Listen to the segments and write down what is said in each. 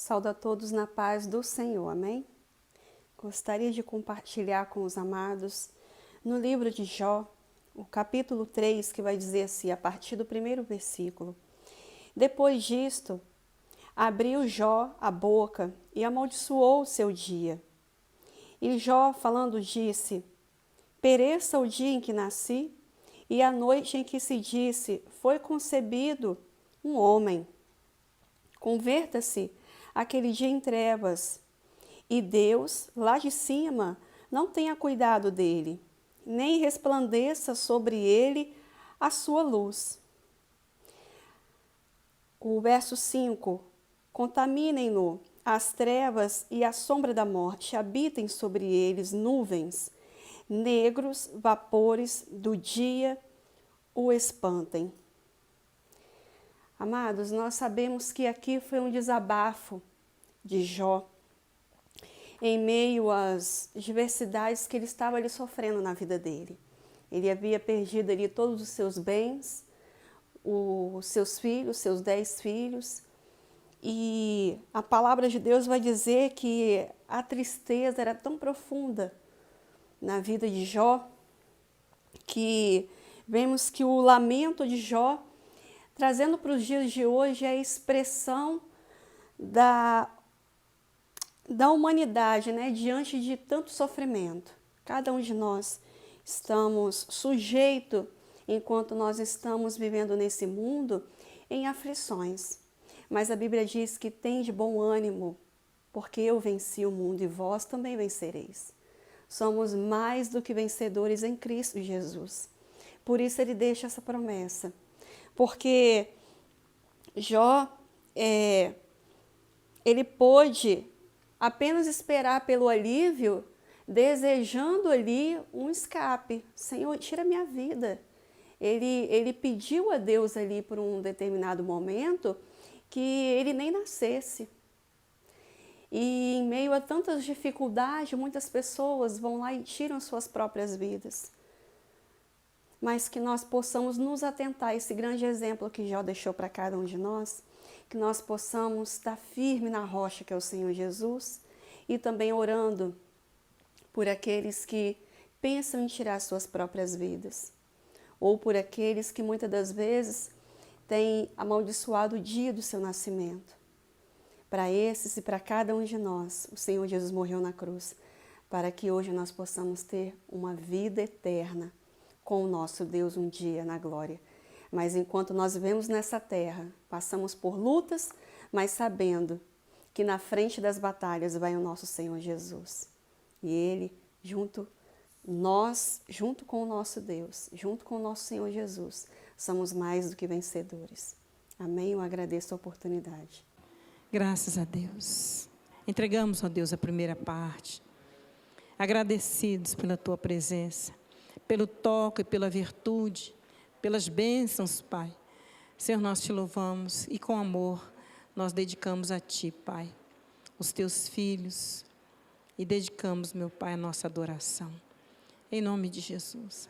Saúdo a todos na paz do Senhor, amém? Gostaria de compartilhar com os amados no livro de Jó, o capítulo 3, que vai dizer assim, a partir do primeiro versículo. Depois disto, abriu Jó a boca e amaldiçoou o seu dia. E Jó, falando, disse: pereça o dia em que nasci, e a noite em que se disse, foi concebido um homem. Converta-se aquele dia em trevas, e Deus, lá de cima, não tenha cuidado dele, nem resplandeça sobre ele a sua luz. O verso 5, contaminem-no as trevas e a sombra da morte, habitem sobre eles nuvens, negros vapores do dia o espantem. Amados, nós sabemos que aqui foi um desabafo de Jó, em meio às diversidades que ele estava ali sofrendo na vida dele. Ele havia perdido ali todos os seus bens, os seus filhos, seus 10 filhos, e a palavra de Deus vai dizer que a tristeza era tão profunda na vida de Jó, que vemos que o lamento de Jó, trazendo para os dias de hoje, é a expressão da humanidade, né, diante de tanto sofrimento. Cada um de nós estamos sujeitos, enquanto nós estamos vivendo nesse mundo, em aflições. Mas a Bíblia diz que tem de bom ânimo, porque eu venci o mundo e vós também vencereis. Somos mais do que vencedores em Cristo Jesus. Por isso ele deixa essa promessa. Porque Jó, ele pôde apenas esperar pelo alívio, desejando ali um escape. Senhor, tira minha vida. Ele pediu a Deus ali por um determinado momento que ele nem nascesse. E em meio a tantas dificuldades, muitas pessoas vão lá e tiram suas próprias vidas. Mas que nós possamos nos atentar a esse grande exemplo que Jó deixou para cada um de nós, que nós possamos estar firme na rocha que é o Senhor Jesus, e também orando por aqueles que pensam em tirar suas próprias vidas, ou por aqueles que muitas das vezes têm amaldiçoado o dia do seu nascimento. Para esses e para cada um de nós, o Senhor Jesus morreu na cruz, para que hoje nós possamos ter uma vida eterna com o nosso Deus um dia na glória. Mas enquanto nós vivemos nessa terra, passamos por lutas, mas sabendo que na frente das batalhas vai o nosso Senhor Jesus. E Ele, junto com o nosso Deus, junto com o nosso Senhor Jesus, somos mais do que vencedores. Amém? Eu agradeço a oportunidade. Graças a Deus. Entregamos, ó Deus, a primeira parte. Agradecidos pela Tua presença, pelo toque, pela virtude, pelas bênçãos, Pai. Senhor, nós Te louvamos e com amor nós dedicamos a Ti, Pai, os Teus filhos, e dedicamos, meu Pai, a nossa adoração. Em nome de Jesus.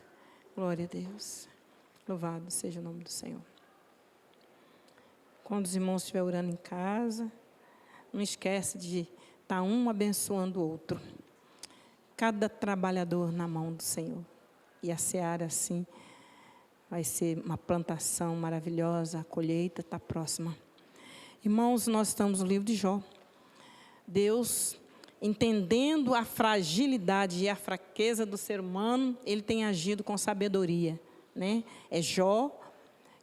Glória a Deus. Louvado seja o nome do Senhor. Quando os irmãos estiverem orando em casa, não esquece de estar um abençoando o outro. Cada trabalhador na mão do Senhor. E a seara, assim, vai ser uma plantação maravilhosa, a colheita está próxima. Irmãos, nós estamos no livro de Jó. Deus, entendendo a fragilidade e a fraqueza do ser humano, Ele tem agido com sabedoria, né? É Jó,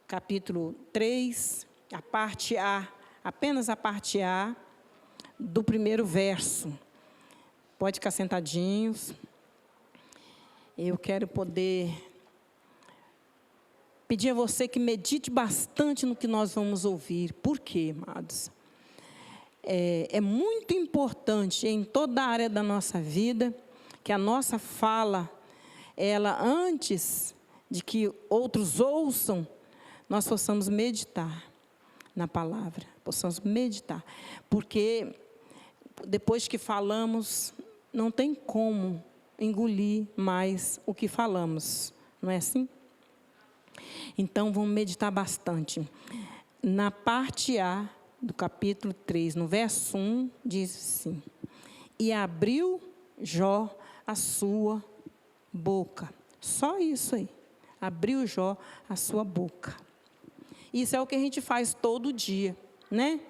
capítulo 3, a parte A, apenas a parte A do primeiro verso. Pode ficar sentadinhos. Eu quero poder pedir a você que medite bastante no que nós vamos ouvir. Por quê, amados? É muito importante em toda a área da nossa vida que a nossa fala, ela, antes de que outros ouçam, nós possamos meditar na palavra, possamos meditar. Porque depois que falamos, não tem como engolir mais o que falamos, não é assim? Então, vamos meditar bastante. Na parte A do capítulo 3, no verso 1, diz assim: e abriu Jó a sua boca. Só isso aí. Abriu Jó a sua boca. Isso é o que a gente faz todo dia, né?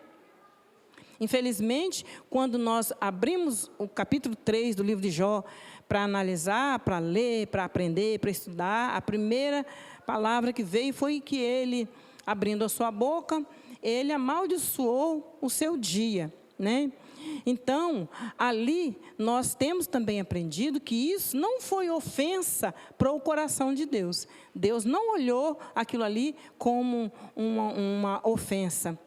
Infelizmente, quando nós abrimos o capítulo 3 do livro de Jó para analisar, para ler, para aprender, para estudar, a primeira palavra que veio foi que ele, abrindo a sua boca, ele amaldiçoou o seu dia, né? Então, ali nós temos também aprendido que isso não foi ofensa para o coração de Deus. Deus não olhou aquilo ali como uma ofensa.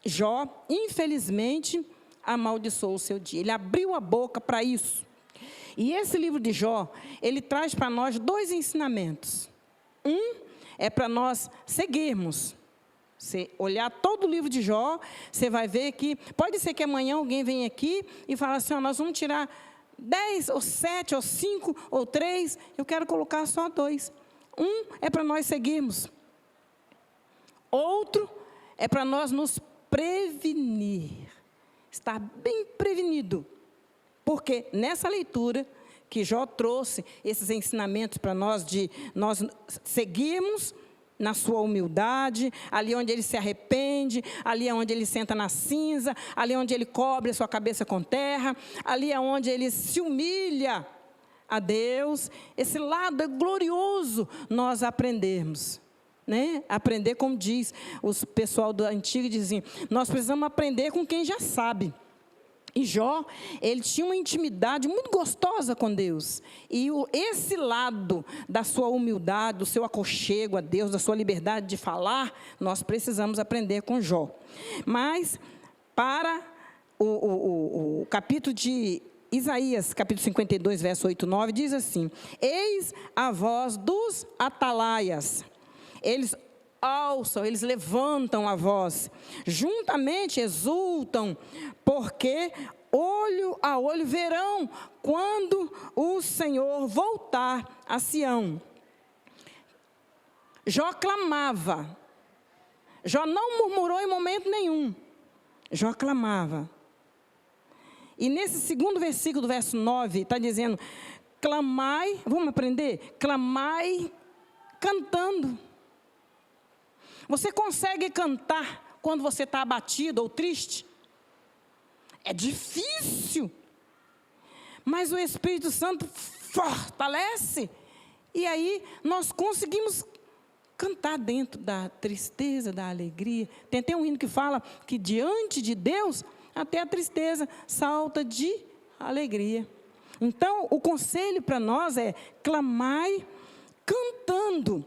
Jó, infelizmente, amaldiçoou o seu dia. Ele abriu a boca para isso. E esse livro de Jó, ele traz para nós 2 ensinamentos. Um é para nós seguirmos. Você olhar todo o livro de Jó, você vai ver que, pode ser que amanhã alguém venha aqui e fale assim, nós vamos tirar 10, ou 7, ou 5, ou 3, eu quero colocar só 2. Um é para nós seguirmos. Outro é para nós nos prevenir, estar bem prevenido. Porque nessa leitura que Jó trouxe esses ensinamentos para nós, de nós seguirmos na sua humildade, ali onde ele se arrepende, ali onde ele senta na cinza, ali onde ele cobre a sua cabeça com terra, ali onde ele se humilha a Deus. Esse lado é glorioso nós aprendermos, né? Aprender, como diz o pessoal do antigo, dizem, nós precisamos aprender com quem já sabe. E Jó, ele tinha uma intimidade muito gostosa com Deus. E esse lado da sua humildade, do seu aconchego a Deus, da sua liberdade de falar, nós precisamos aprender com Jó. Mas, para o capítulo de Isaías, capítulo 52, verso 8 e 9, diz assim: eis a voz dos atalaias. Eles alçam, eles levantam a voz, juntamente exultam, porque olho a olho verão quando o Senhor voltar a Sião. Jó clamava. Jó não murmurou em momento nenhum. Jó clamava. E nesse segundo versículo do verso 9, está dizendo, clamai, vamos aprender? Clamai cantando. Você consegue cantar quando você está abatido ou triste? É difícil. Mas o Espírito Santo fortalece. E aí nós conseguimos cantar dentro da tristeza, da alegria. Tem até um hino que fala que diante de Deus, até a tristeza salta de alegria. Então, o conselho para nós é clamai cantando.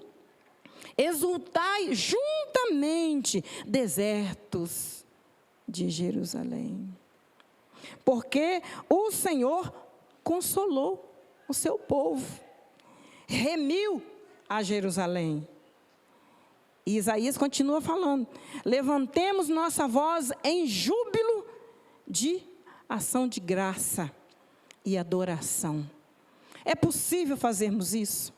Exultai juntamente, desertos de Jerusalém. Porque o Senhor consolou o seu povo, remiu a Jerusalém. E Isaías continua falando, levantemos nossa voz em júbilo de ação de graça e adoração. É possível fazermos isso?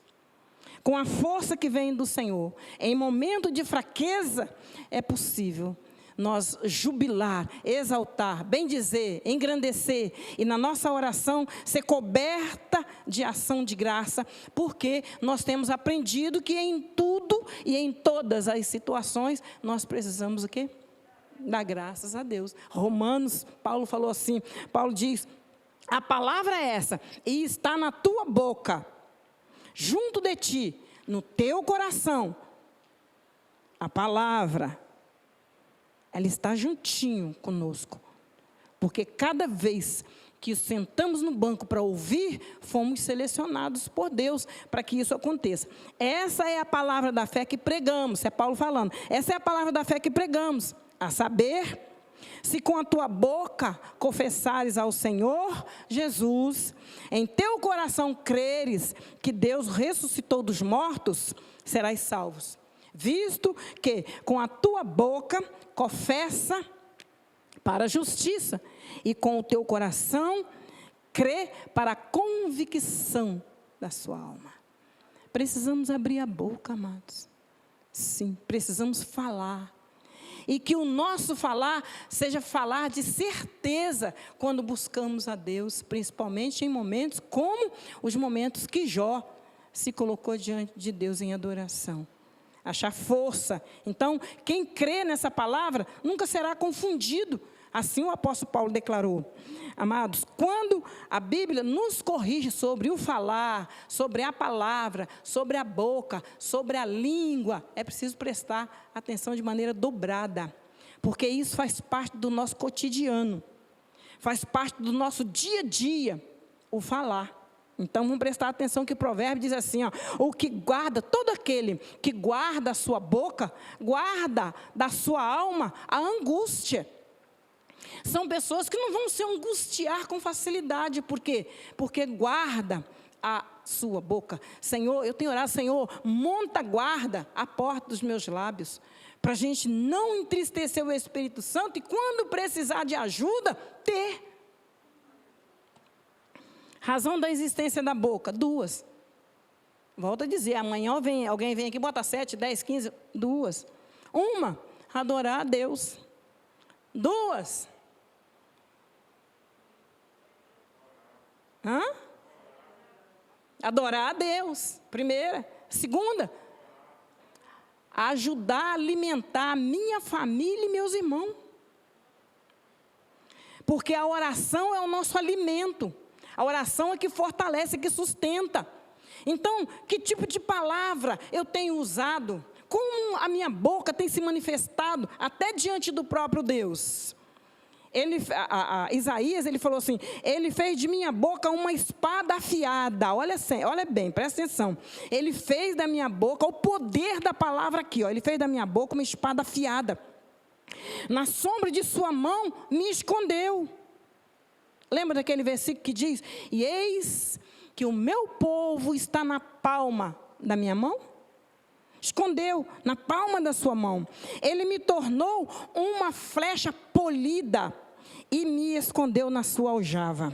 Com a força que vem do Senhor, em momento de fraqueza, é possível nós jubilar, exaltar, bendizer, engrandecer, e na nossa oração ser coberta de ação de graça, porque nós temos aprendido que em tudo e em todas as situações, nós precisamos o quê? Dar graças a Deus. Romanos, Paulo falou assim, Paulo diz, a palavra é essa, e está na tua boca, junto de ti, no teu coração, a palavra, ela está juntinho conosco, porque cada vez que sentamos no banco para ouvir, fomos selecionados por Deus para que isso aconteça. Essa é a palavra da fé que pregamos, é Paulo falando, essa é a palavra da fé que pregamos, a saber, se com a tua boca confessares ao Senhor Jesus, em teu coração creres que Deus ressuscitou dos mortos, serás salvos. Visto que com a tua boca confessa para a justiça e com o teu coração crê para a convicção da sua alma. Precisamos abrir a boca, amados. Sim, precisamos falar. E que o nosso falar seja falar de certeza quando buscamos a Deus, principalmente em momentos como os momentos que Jó se colocou diante de Deus em adoração. Achar força. Então, quem crê nessa palavra nunca será confundido. Assim o apóstolo Paulo declarou. Amados, quando a Bíblia nos corrige sobre o falar, sobre a palavra, sobre a boca, sobre a língua, é preciso prestar atenção de maneira dobrada, porque isso faz parte do nosso cotidiano, faz parte do nosso dia a dia, o falar. Então, vamos prestar atenção que o provérbio diz assim, ó, o que guarda, todo aquele que guarda a sua boca, guarda da sua alma a angústia. São pessoas que não vão se angustiar com facilidade. Por quê? Porque guarda a sua boca. Senhor, eu tenho orado, Senhor, monta guarda à porta dos meus lábios, para a gente não entristecer o Espírito Santo e quando precisar de ajuda, ter. Razão da existência da boca, 2. Volto a dizer, amanhã alguém vem aqui, bota 7, 10, 15, 2. 1, adorar a Deus. 2. Adorar a Deus, 1ª. 2, ajudar a alimentar a minha família e meus irmãos. Porque a oração é o nosso alimento. A oração é que fortalece, que sustenta. Então, que tipo de palavra eu tenho usado? Como a minha boca tem se manifestado até diante do próprio Deus? Isaías, ele falou assim, ele fez de minha boca uma espada afiada. Olha bem, presta atenção. Ele fez da minha boca, o poder da palavra aqui, ó, ele fez da minha boca uma espada afiada. Na sombra de sua mão me escondeu. Lembra daquele versículo que diz, e eis que o meu povo está na palma da minha mão? Escondeu na palma da sua mão. Ele me tornou uma flecha polida e me escondeu na sua aljava.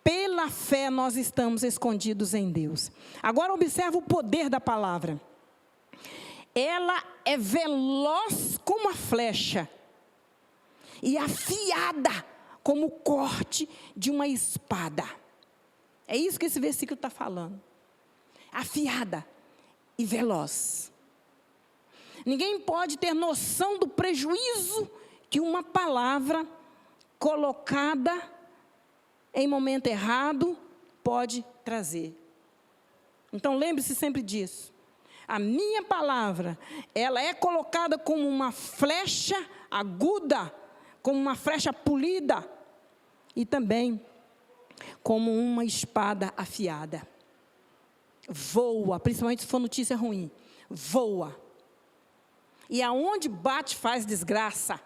Pela fé nós estamos escondidos em Deus. Agora observa o poder da palavra. Ela é veloz como a flecha e afiada como o corte de uma espada. É isso que esse versículo está falando. Afiada e veloz. Ninguém pode ter noção do prejuízo que uma palavra colocada em momento errado pode trazer. Então lembre-se sempre disso. A minha palavra, ela é colocada como uma flecha aguda, como uma flecha polida e também como uma espada afiada. Voa, principalmente se for notícia ruim, voa. E aonde bate faz desgraça.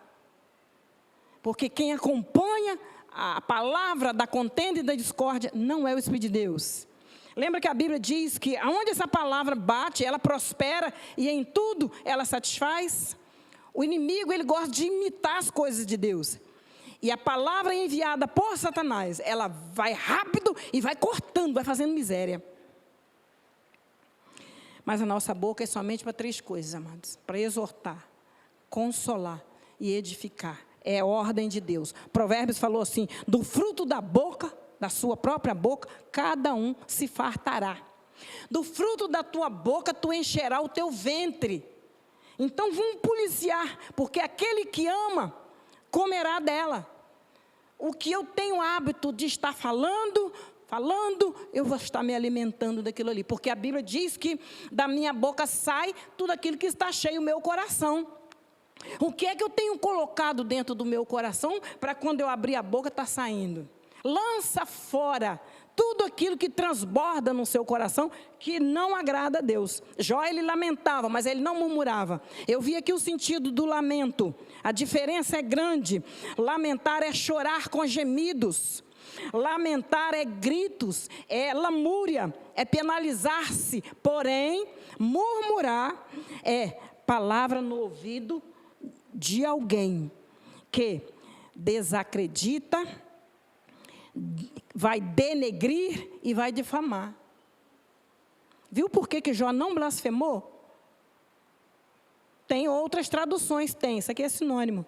Porque quem acompanha a palavra da contenda e da discórdia não é o Espírito de Deus. Lembra que a Bíblia diz que aonde essa palavra bate, ela prospera e em tudo ela satisfaz? O inimigo, ele gosta de imitar as coisas de Deus. E a palavra enviada por Satanás, ela vai rápido e vai cortando, vai fazendo miséria. Mas a nossa boca é somente para 3 coisas, amados. Para exortar, consolar e edificar. É a ordem de Deus. Provérbios falou assim, do fruto da boca, da sua própria boca, cada um se fartará. Do fruto da tua boca, tu encherá o teu ventre. Então vamos policiar, porque aquele que ama, comerá dela. O que eu tenho hábito de estar falando, eu vou estar me alimentando daquilo ali. Porque a Bíblia diz que da minha boca sai tudo aquilo que está cheio, o meu coração. O que é que eu tenho colocado dentro do meu coração, para quando eu abrir a boca, está saindo? Lança fora tudo aquilo que transborda no seu coração, que não agrada a Deus. Jó, ele lamentava, mas ele não murmurava. Eu vi aqui o sentido do lamento. A diferença é grande. Lamentar é chorar com gemidos. Lamentar é gritos, é lamúria, é penalizar-se. Porém, murmurar é palavra no ouvido de alguém que desacredita, vai denegrir e vai difamar. Viu por que Jó não blasfemou? Tem outras traduções, tem, isso aqui é sinônimo.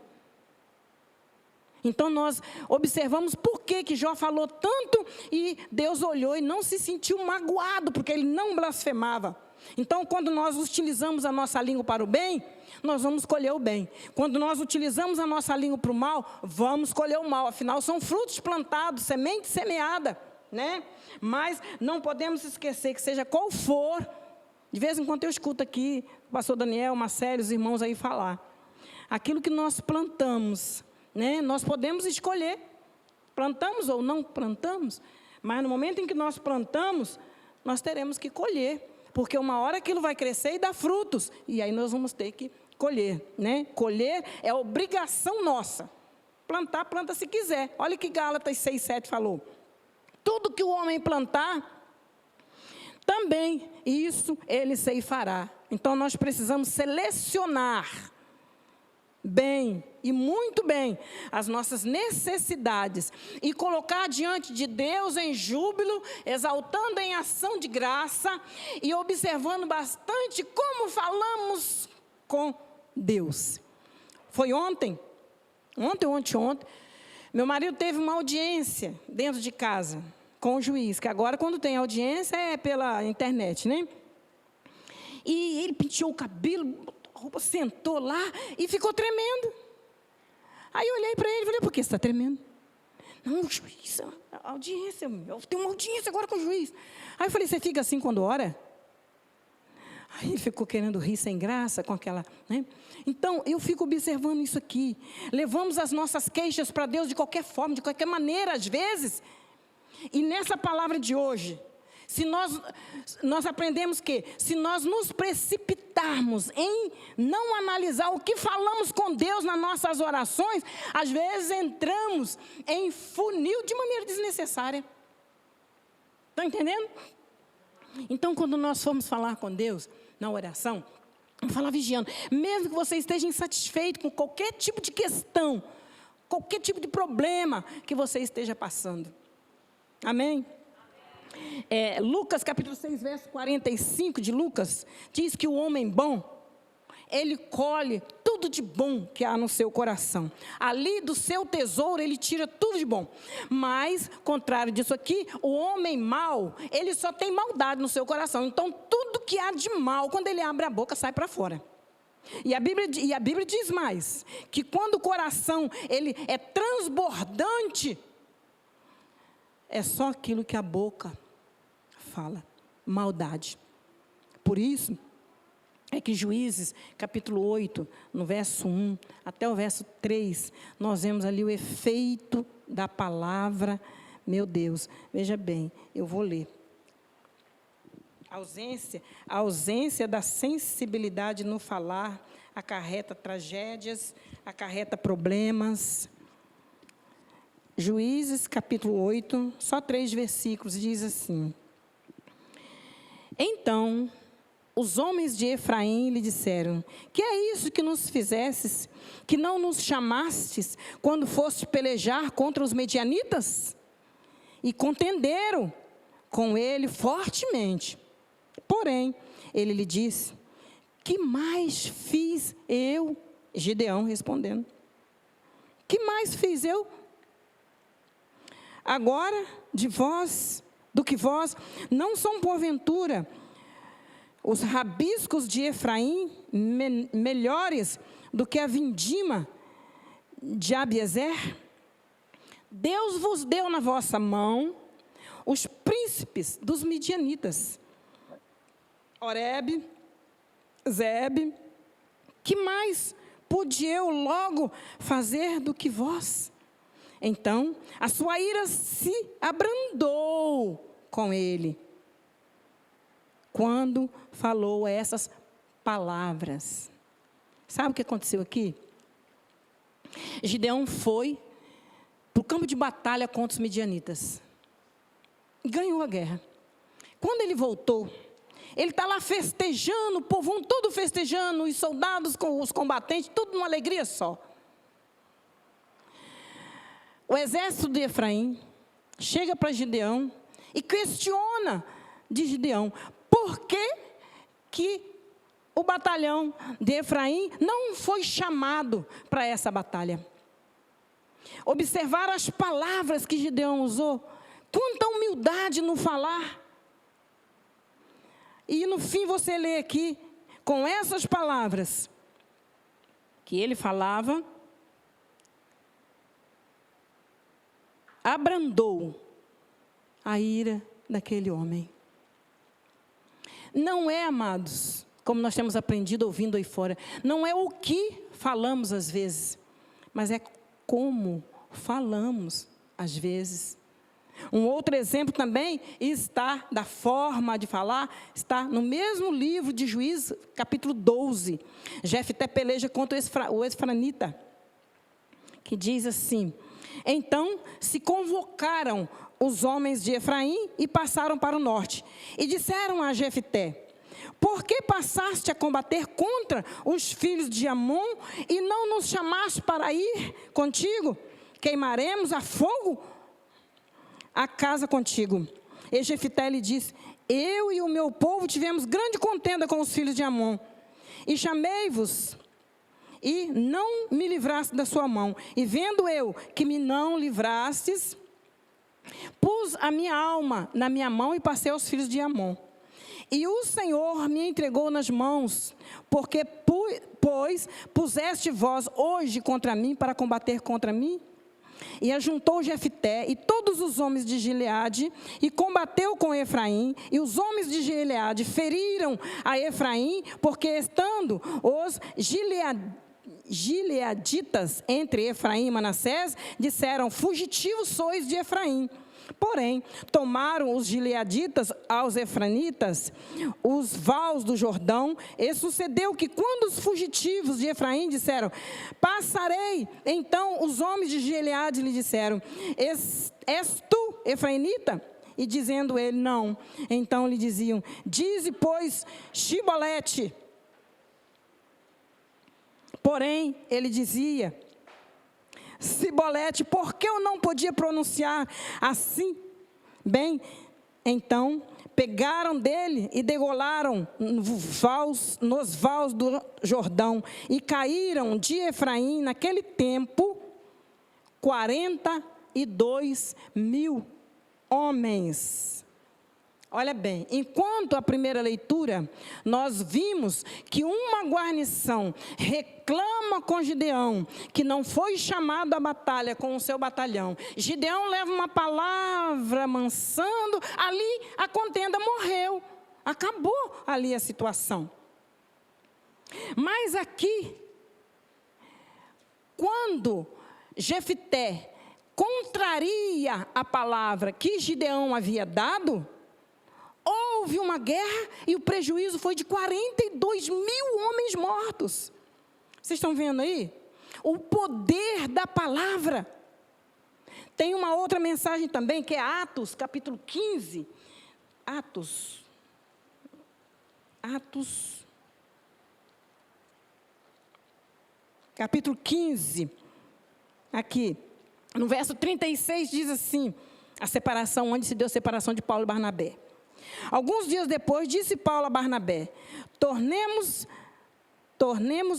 Então nós observamos por que Jó falou tanto e Deus olhou e não se sentiu magoado, porque ele não blasfemava. Então, quando nós utilizamos a nossa língua para o bem, nós vamos colher o bem. Quando nós utilizamos a nossa língua para o mal, vamos colher o mal. Afinal, são frutos plantados, semente semeada, né? Mas não podemos esquecer que seja qual for, de vez em quando eu escuto aqui o pastor Daniel, Marcelo, os irmãos aí falar. Aquilo que nós plantamos, né? Nós podemos escolher, plantamos ou não plantamos, mas no momento em que nós plantamos, nós teremos que colher. Porque uma hora aquilo vai crescer e dar frutos. E aí nós vamos ter que colher, né? Colher é obrigação nossa. Plantar, planta se quiser. Olha o que Gálatas 6:7 falou. Tudo que o homem plantar, também isso ele ceifará. Então nós precisamos selecionar bem, e muito bem, as nossas necessidades, e colocar diante de Deus em júbilo, exaltando em ação de graça, e observando bastante como falamos com Deus. Foi ontem ou anteontem, meu marido teve uma audiência dentro de casa, com o juiz, que agora quando tem audiência é pela internet, né? E ele penteou o cabelo, roupa, sentou lá e ficou tremendo. Aí eu olhei para ele e falei, por que você está tremendo? Não, juiz, audiência, eu tenho uma audiência agora com o juiz. Aí eu falei, você fica assim quando ora? Aí ele ficou querendo rir sem graça com aquela, né? Então, eu fico observando isso aqui. Levamos as nossas queixas para Deus de qualquer forma, de qualquer maneira, às vezes. E nessa palavra de hoje, se nós aprendemos que, se nós nos precipitarmos em não analisar o que falamos com Deus nas nossas orações, às vezes entramos em funil de maneira desnecessária. Estão entendendo? Então, quando nós formos falar com Deus na oração, vamos falar vigiando. Mesmo que você esteja insatisfeito com qualquer tipo de questão, qualquer tipo de problema que você esteja passando. Amém? Lucas capítulo 6, verso 45 de Lucas, diz que o homem bom, ele colhe tudo de bom que há no seu coração. Ali do seu tesouro, ele tira tudo de bom. Mas, contrário disso aqui, o homem mau, ele só tem maldade no seu coração. Então, tudo que há de mal, quando ele abre a boca, sai para fora. E a Bíblia diz mais, que quando o coração ele é transbordante, é só aquilo que a boca fala, maldade. Por isso, é que Juízes, capítulo 8, no verso 1 até o verso 3, nós vemos ali o efeito da palavra, meu Deus. Veja bem, eu vou ler. A ausência da sensibilidade no falar acarreta tragédias, acarreta problemas. Juízes, capítulo 8, só 3 versículos, diz assim: Então, os homens de Efraim lhe disseram, que é isso que nos fizesses, que não nos chamastes, quando foste pelejar contra os medianitas? E contenderam com ele fortemente. Porém, ele lhe disse, que mais fiz eu? Gideão respondendo, que mais fiz eu? Agora, do que vós, não são porventura os rabiscos de Efraim melhores do que a vindima de Abiezer? Deus vos deu na vossa mão os príncipes dos midianitas, Oreb, Zeb, que mais pude eu logo fazer do que vós? Então, a sua ira se abrandou com ele, quando falou essas palavras. Sabe o que aconteceu aqui? Gideão foi para o campo de batalha contra os midianitas. E ganhou a guerra. Quando ele voltou, ele está lá festejando, o povão todo festejando, os soldados com os combatentes, tudo numa alegria só. O exército de Efraim chega para Gideão e questiona de Gideão, por que o batalhão de Efraim não foi chamado para essa batalha. Observaram as palavras que Gideão usou. Quanta humildade no falar. E no fim você lê aqui, com essas palavras que ele falava, abrandou a ira daquele homem. Não é, amados, como nós temos aprendido ouvindo aí fora, não é o que falamos às vezes, mas é como falamos às vezes. Um outro exemplo também está da forma de falar, está no mesmo livro de Juízes, capítulo 12. Jefté peleja contra o Efranita, que diz assim: então se convocaram os homens de Efraim e passaram para o norte. E disseram a Jefté: por que passaste a combater contra os filhos de Amon e não nos chamaste para ir contigo? Queimaremos a fogo a casa contigo. E Jefté lhe disse: eu e o meu povo tivemos grande contenda com os filhos de Amon, e chamei-vos, e não me livraste da sua mão. E vendo eu que me não livrastes, pus a minha alma na minha mão e passei aos filhos de Amon. E o Senhor me entregou nas mãos, porque, pois, puseste vós hoje contra mim para combater contra mim? E ajuntou Jefté e todos os homens de Gileade, e combateu com Efraim, e os homens de Gileade feriram a Efraim, porque estando os gileaditas entre Efraim e Manassés, disseram: fugitivos sois de Efraim. Porém, tomaram os gileaditas aos efranitas os vales do Jordão, e sucedeu que quando os fugitivos de Efraim disseram: passarei, então os homens de Gileade lhe disseram: és tu efrainita? E dizendo ele: não. Então lhe diziam: dize, pois, Shibolete. Porém, ele dizia: Sibolete, por que eu não podia pronunciar assim? Bem, então pegaram dele e degolaram nos vales do Jordão, e caíram de Efraim naquele tempo 42.000 homens. Olha bem, enquanto a primeira leitura, nós vimos que uma guarnição reclama com Gideão, que não foi chamado à batalha com o seu batalhão. Gideão leva uma palavra mansando, ali a contenda morreu, acabou ali a situação. Mas aqui, quando Jefté contraria a palavra que Gideão havia dado, houve uma guerra e o prejuízo foi de 42.000 homens mortos. Vocês estão vendo aí? O poder da palavra. Tem uma outra mensagem também, que é Atos, capítulo 15. Atos. Capítulo 15. Aqui, no verso 36, diz assim, a separação, onde se deu a separação de Paulo e Barnabé. Alguns dias depois, disse Paulo a Barnabé: tornemos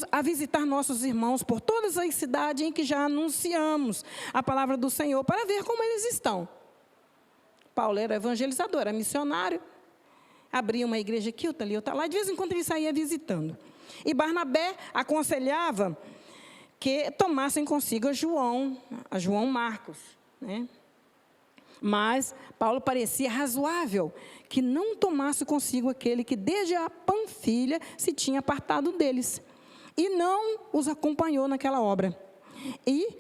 a visitar nossos irmãos por todas as cidades em que já anunciamos a palavra do Senhor, para ver como eles estão. Paulo era evangelizador, era missionário, abria uma igreja aqui, outra ali, outra lá, de vez em quando ele saía visitando. E Barnabé aconselhava que tomassem consigo a João Marcos, né? Mas Paulo parecia razoável que não tomasse consigo aquele que desde a Panfilha se tinha apartado deles, e não os acompanhou naquela obra. E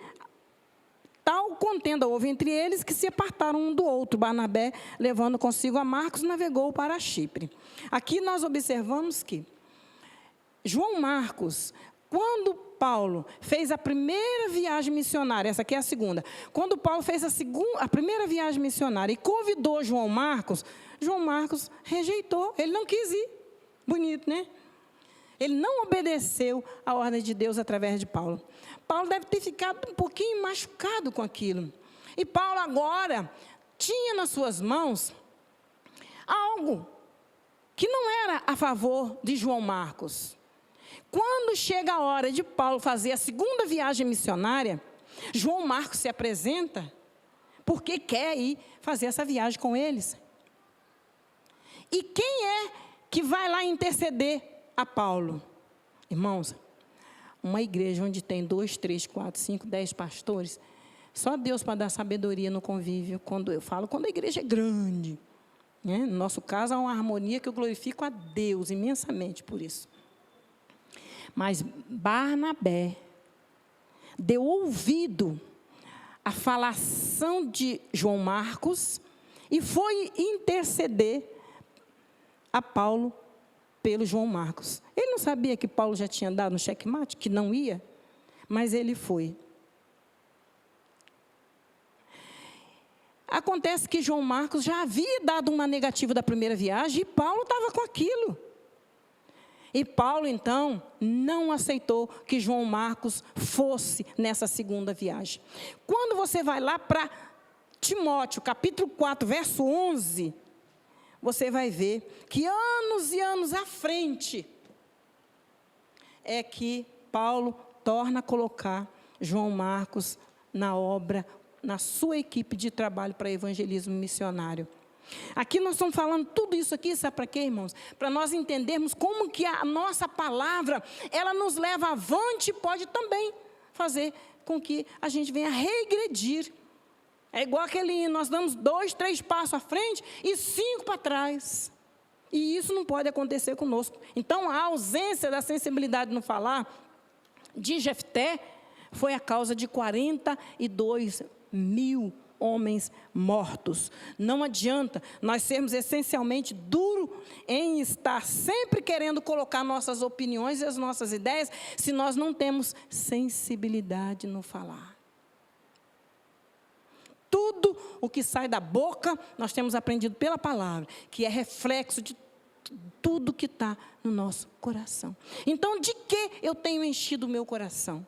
tal contenda houve entre eles que se apartaram um do outro. Barnabé, levando consigo a Marcos, navegou para Chipre. Aqui nós observamos que João Marcos, quando Paulo fez a primeira viagem missionária, essa aqui é a segunda, quando Paulo fez a primeira viagem missionária e convidou João Marcos rejeitou, ele não quis ir. Bonito, né? Ele não obedeceu à ordem de Deus através de Paulo. Paulo deve ter ficado um pouquinho machucado com aquilo. E Paulo agora tinha nas suas mãos algo que não era a favor de João Marcos. Quando chega a hora de Paulo fazer a segunda viagem missionária, João Marcos se apresenta porque quer ir fazer essa viagem com eles. E quem é que vai lá interceder a Paulo? Irmãos, uma igreja onde tem 2, 3, 4, 5, 10 pastores, só Deus para dar sabedoria no convívio. Quando a igreja é grande, né? No nosso caso, há uma harmonia que eu glorifico a Deus imensamente por isso. Mas Barnabé deu ouvido à falação de João Marcos e foi interceder a Paulo pelo João Marcos. Ele não sabia que Paulo já tinha dado um checkmate, que não ia, mas ele foi. Acontece que João Marcos já havia dado uma negativa da primeira viagem e Paulo estava com aquilo. E Paulo, então, não aceitou que João Marcos fosse nessa segunda viagem. Quando você vai lá para Timóteo, capítulo 4, verso 11, você vai ver que anos e anos à frente é que Paulo torna a colocar João Marcos na obra, na sua equipe de trabalho para evangelismo missionário. Aqui nós estamos falando tudo isso aqui, sabe para quê, irmãos? Para nós entendermos como que a nossa palavra, ela nos leva avante e pode também fazer com que a gente venha regredir. É igual aquele, nós damos 2, 3 passos à frente e 5 para trás. E isso não pode acontecer conosco. Então, a ausência da sensibilidade no falar de Jefté foi a causa de 42 mil homens mortos. Não adianta nós sermos essencialmente duros em estar sempre querendo colocar nossas opiniões e as nossas ideias, se nós não temos sensibilidade no falar. Tudo o que sai da boca, nós temos aprendido pela palavra, que é reflexo de tudo que está no nosso coração. Então, de que eu tenho enchido o meu coração?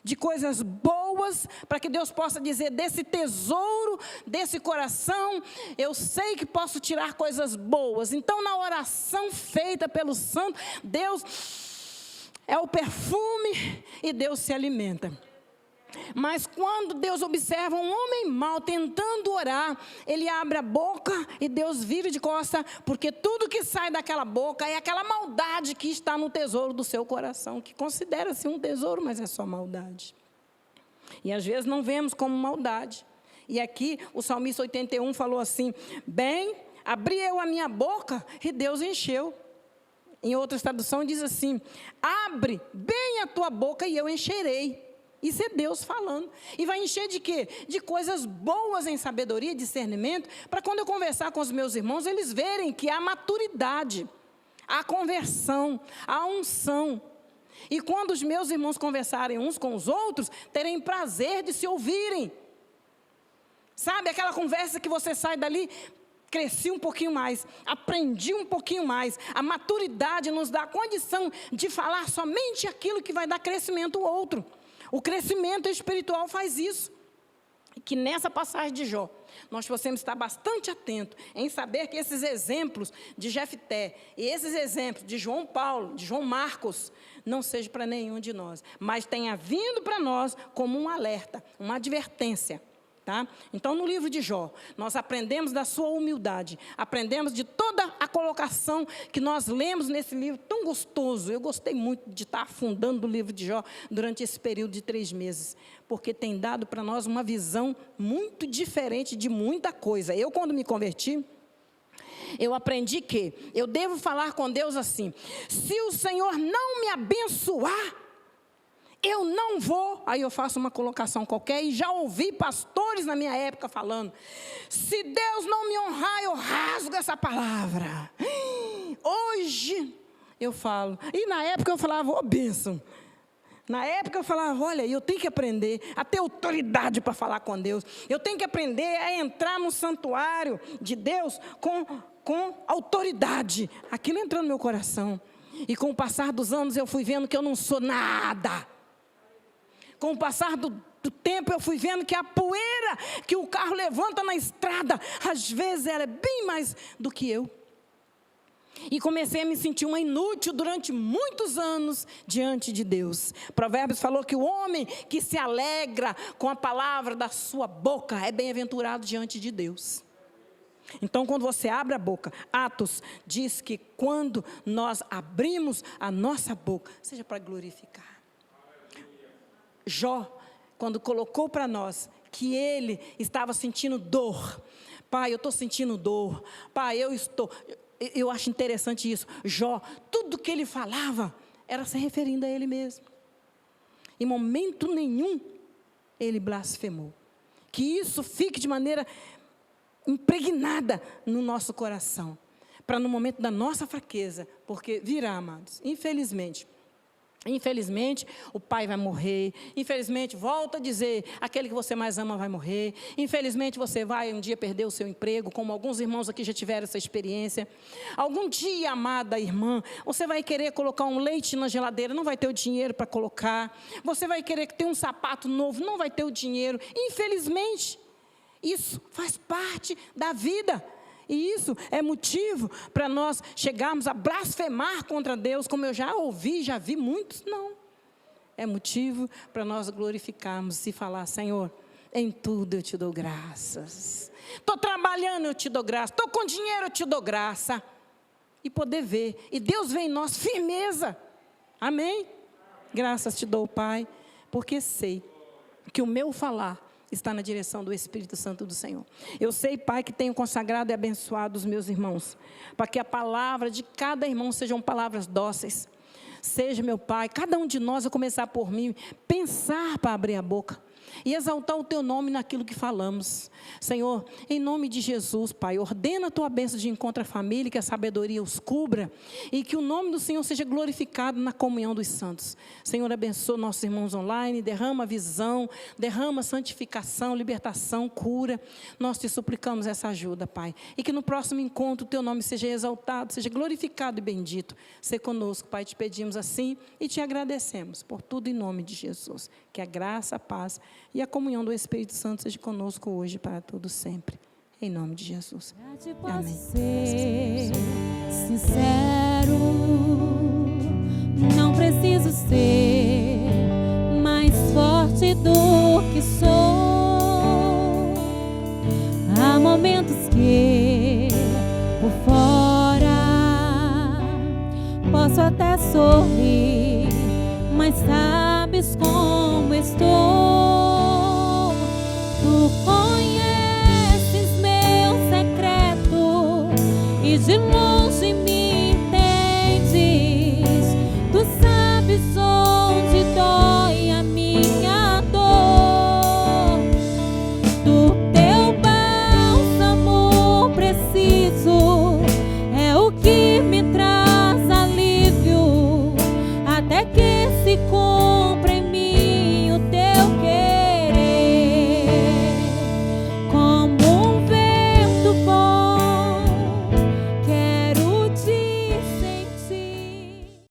De coisas boas, para que Deus possa dizer, desse tesouro, desse coração, eu sei que posso tirar coisas boas. Então, na oração feita pelo santo, Deus é o perfume e Deus se alimenta. Mas quando Deus observa um homem mau tentando orar, ele abre a boca e Deus vira de costa, porque tudo que sai daquela boca é aquela maldade que está no tesouro do seu coração, que considera-se um tesouro, mas é só maldade. E às vezes não vemos como maldade. E aqui o salmista 81 falou assim, bem, abri eu a minha boca e Deus encheu. Em outras traduções diz assim, abre bem a tua boca e eu encherei. Isso é Deus falando. E vai encher de quê? De coisas boas em sabedoria e discernimento, para quando eu conversar com os meus irmãos, eles verem que há maturidade, há conversão, há unção. E quando os meus irmãos conversarem uns com os outros, terem prazer de se ouvirem. Sabe, aquela conversa que você sai dali, cresci um pouquinho mais, aprendi um pouquinho mais. A maturidade nos dá a condição de falar somente aquilo que vai dar crescimento ao outro. O crescimento espiritual faz isso. Que nessa passagem de Jó, nós possamos estar bastante atentos em saber que esses exemplos de Jefté e esses exemplos de João Paulo, de João Marcos, não sejam para nenhum de nós, mas tenha vindo para nós como um alerta, uma advertência. Tá? Então, no livro de Jó, nós aprendemos da sua humildade, aprendemos de toda a colocação que nós lemos nesse livro tão gostoso. Eu gostei muito de estar afundando o livro de Jó durante esse período de 3 meses, porque tem dado para nós uma visão muito diferente de muita coisa. Eu, quando me converti, eu aprendi que eu devo falar com Deus assim, se o Senhor não me abençoar, eu não vou, aí eu faço uma colocação qualquer, e já ouvi pastores na minha época falando, se Deus não me honrar, eu rasgo essa palavra. Hoje eu falo, e na época eu falava, ô bênção. Na época eu falava, olha, eu tenho que aprender a ter autoridade para falar com Deus. Eu tenho que aprender a entrar no santuário de Deus com autoridade. Aquilo entrou no meu coração. E com o passar dos anos eu fui vendo que eu não sou nada. Com o passar do tempo eu fui vendo que a poeira que o carro levanta na estrada, às vezes ela é bem mais do que eu. E comecei a me sentir uma inútil durante muitos anos diante de Deus. Provérbios falou que o homem que se alegra com a palavra da sua boca é bem-aventurado diante de Deus. Então, quando você abre a boca, Atos diz que quando nós abrimos a nossa boca, seja para glorificar. Jó, quando colocou para nós que ele estava sentindo dor. Pai, eu estou sentindo dor. Pai, eu acho interessante isso. Jó, tudo que ele falava era se referindo a ele mesmo. Em momento nenhum, ele blasfemou. Que isso fique de maneira impregnada no nosso coração. Para no momento da nossa fraqueza, porque virá, amados, infelizmente, o pai vai morrer. Infelizmente, volto a dizer, aquele que você mais ama vai morrer. Infelizmente, você vai um dia perder o seu emprego, como alguns irmãos aqui já tiveram essa experiência. Algum dia, amada irmã, você vai querer colocar um leite na geladeira, não vai ter o dinheiro para colocar. Você vai querer ter um sapato novo, não vai ter o dinheiro. Infelizmente, isso faz parte da vida. E isso é motivo para nós chegarmos a blasfemar contra Deus, como eu já ouvi, já vi muitos. Não. É motivo para nós glorificarmos e falar: Senhor, em tudo eu te dou graças. Estou trabalhando, eu te dou graça. Estou com dinheiro, eu te dou graça. E poder ver. E Deus vê em nós firmeza. Amém? Graças te dou, Pai, porque sei que o meu falar está na direção do Espírito Santo do Senhor. Eu sei, Pai, que tenho consagrado e abençoado os meus irmãos, para que a palavra de cada irmão sejam palavras dóceis. Seja, meu Pai, cada um de nós, a começar por mim, pensar para abrir a boca e exaltar o Teu nome naquilo que falamos. Senhor, em nome de Jesus, Pai, ordena a Tua bênção de encontro à família, que a sabedoria os cubra e que o nome do Senhor seja glorificado na comunhão dos santos. Senhor, abençoa nossos irmãos online, derrama visão, derrama santificação, libertação, cura. Nós te suplicamos essa ajuda, Pai, e que no próximo encontro o Teu nome seja exaltado, seja glorificado e bendito. Sê conosco, Pai, te pedimos assim e te agradecemos por tudo em nome de Jesus. Que a graça, a paz e a comunhão do Espírito Santo seja conosco hoje para todo sempre. Em nome de Jesus. Amém. Ser sincero, não preciso ser mais forte do que sou. Há momentos que por fora posso até sorrir, mas sabes como estou.